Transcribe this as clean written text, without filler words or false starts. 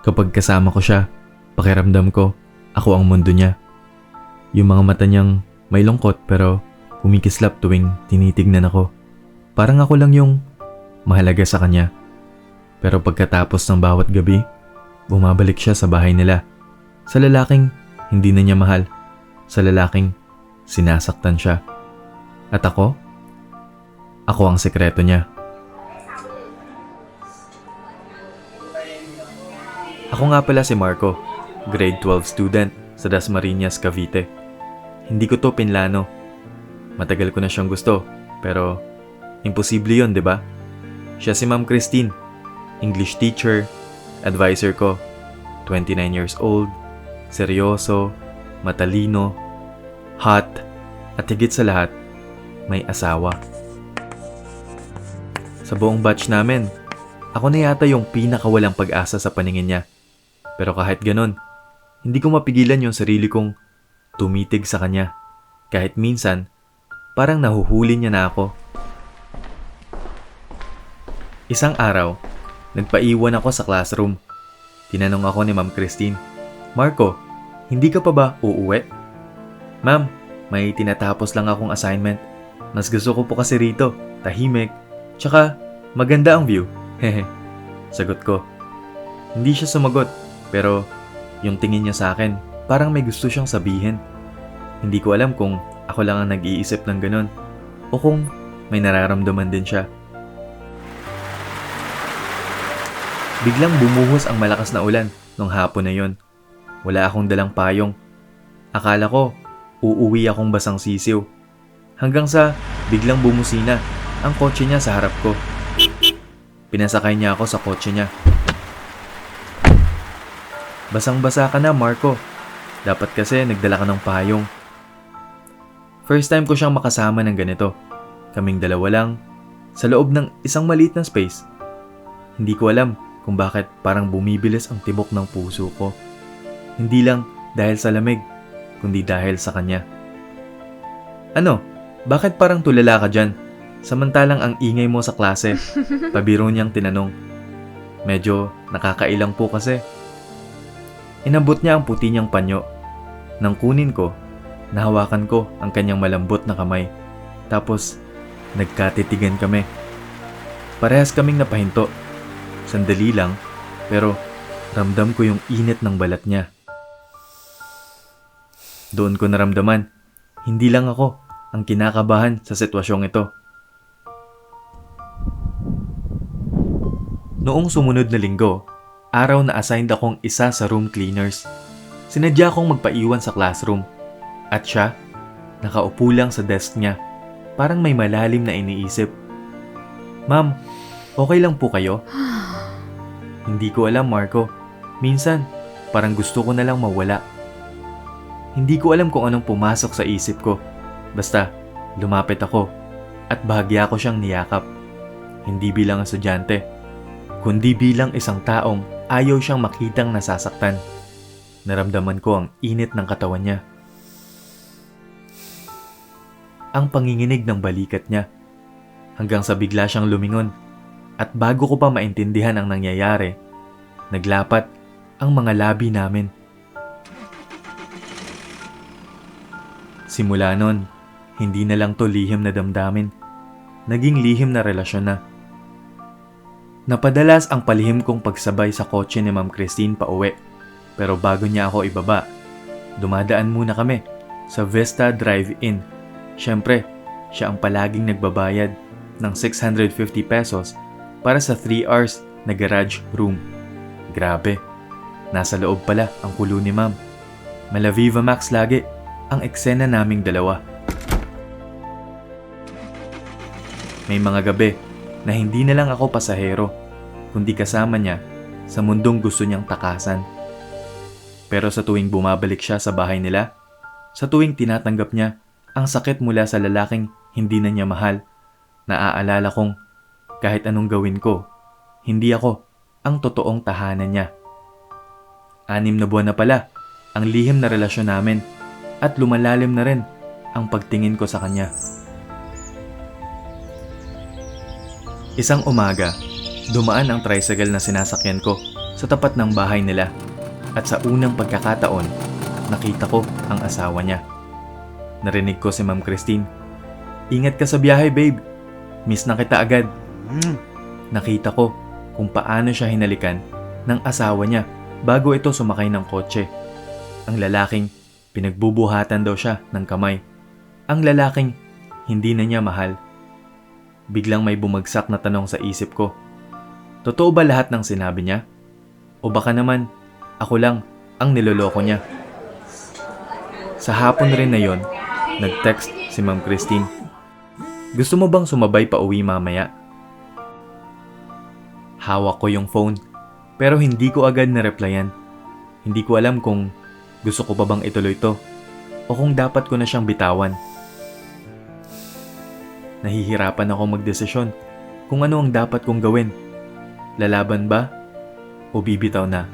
Kapag kasama ko siya, pakiramdam ko, ako ang mundo niya. Yung mga mata niyang may lungkot pero kumikislap tuwing tinitignan ako. Parang ako lang yung mahalaga sa kanya. Pero pagkatapos ng bawat gabi, bumabalik siya sa bahay nila. Sa lalaking hindi na niya mahal. Sa lalaking sinasaktan siya. At ako ang sekreto niya. Ako nga pala si Marco, grade 12 student sa Dasmariñas, Cavite. Hindi ko to pinlano. Matagal ko na siyang gusto, pero imposible yon, di ba? Siya si Ma'am Christine, English teacher, advisor ko, 29 years old, seryoso, matalino, hot, at higit sa lahat, may asawa. Sa buong batch namin, ako na yata yung pinakawalang pag-asa sa paningin niya. Pero kahit ganon, hindi ko mapigilan yung sarili kong tumitig sa kanya. Kahit minsan, parang nahuhuli niya na ako. Isang araw, nagpaiwan ako sa classroom. Tinanong ako ni Ma'am Christine, "Marco, hindi ka pa ba uuwi?" "Ma'am, may tinatapos lang akong assignment. Mas gusto ko po kasi rito, tahimik, tsaka maganda ang view." Hehe, sagot ko. Hindi siya sumagot, pero yung tingin niya sa akin, parang may gusto siyang sabihin. Hindi ko alam kung ako lang ang nag-iisip ng ganun o kung may nararamdaman din siya. Biglang bumuhos ang malakas na ulan nung hapon na yon. Wala akong dalang payong. Akala ko, uuwi akong basang sisiw. Hanggang sa biglang bumusina ang kotse niya sa harap ko. Pinasakay niya ako sa kotse niya. "Basang-basa ka na, Marco. Dapat kasi nagdala ka ng payong." First time ko siyang makasama ng ganito. Kaming dalawa lang, sa loob ng isang maliit na space. Hindi ko alam kung bakit parang bumibilis ang tibok ng puso ko. Hindi lang dahil sa lamig, kundi dahil sa kanya. "Ano? Bakit parang tulala ka dyan? Samantalang ang ingay mo sa klase," pabiro niyang tinanong. Medyo nakakailang po kasi. Inabot niya ang puti niyang panyo. Nang kunin ko, nahawakan ko ang kanyang malambot na kamay. Tapos, nagkatitigan kami. Parehas kaming napahinto. Sandali lang, pero ramdam ko yung init ng balat niya. Doon ko naramdaman, hindi lang ako ang kinakabahan sa sitwasyong ito. Noong sumunod na linggo, araw na assigned akong isa sa room cleaners. Sinadya kong magpaiwan sa classroom. At siya, nakaupo lang sa desk niya, parang may malalim na iniisip. "Ma'am, okay lang po kayo?" Hindi ko alam, Marco. Minsan, parang gusto ko na lang mawala. Hindi ko alam kung anong pumasok sa isip ko. Basta, lumapit ako at bahagya ko siyang niyakap. Hindi bilang estudyante, kundi bilang isang taong ayaw siyang makitang nasasaktan. Naramdaman ko ang init ng katawan niya. Ang panginginig ng balikat niya. Hanggang sa bigla siyang lumingon. At bago ko pa maintindihan ang nangyayari, naglapat ang mga labi namin. Simula nun, hindi na lang to lihim na damdamin. Naging lihim na relasyon na. Napadalas ang palihim kong pagsabay sa kotse ni Ma'am Christine pauwi. Pero bago niya ako ibaba, dumadaan muna kami sa Vista Drive-In. Siyempre, siya ang palaging nagbabayad ng 650 pesos para sa 3 hours na garage room. Grabe, nasa loob pala ang kulo ni Ma'am. Mala Viva Max lagi ang eksena naming dalawa. May mga gabi na hindi na lang ako pasahero, kundi kasama niya sa mundong gusto niyang takasan. Pero sa tuwing bumabalik siya sa bahay nila, sa tuwing tinatanggap niya ang sakit mula sa lalaking hindi na niya mahal, naaalala kong kahit anong gawin ko, hindi ako ang totoong tahanan niya. 6 na buwan na pala ang lihim na relasyon namin at lumalalim na rin ang pagtingin ko sa kanya. Isang umaga, dumaan ang tricycle na sinasakyan ko sa tapat ng bahay nila. At sa unang pagkakataon, nakita ko ang asawa niya. Narinig ko si Ma'am Christine. "Ingat ka sa biyahe, babe. Miss na kita agad." Nakita ko kung paano siya hinalikan ng asawa niya bago ito sumakay ng kotse. Ang lalaking pinagbubuhatan daw siya ng kamay. Ang lalaking hindi na niya mahal. Biglang may bumagsak na tanong sa isip ko. Totoo ba lahat ng sinabi niya? O baka naman ako lang ang niloloko niya? Sa hapon rin na yon, nag-text si Ma'am Christine. "Gusto mo bang sumabay pa uwi mamaya?" Hawak ko yung phone, pero hindi ko agad na-replyan. Hindi ko alam kung gusto ko pa bang ituloy to o kung dapat ko na siyang bitawan. Nahihirapan ako magdesisyon kung ano ang dapat kong gawin. Lalaban ba o bibitaw na?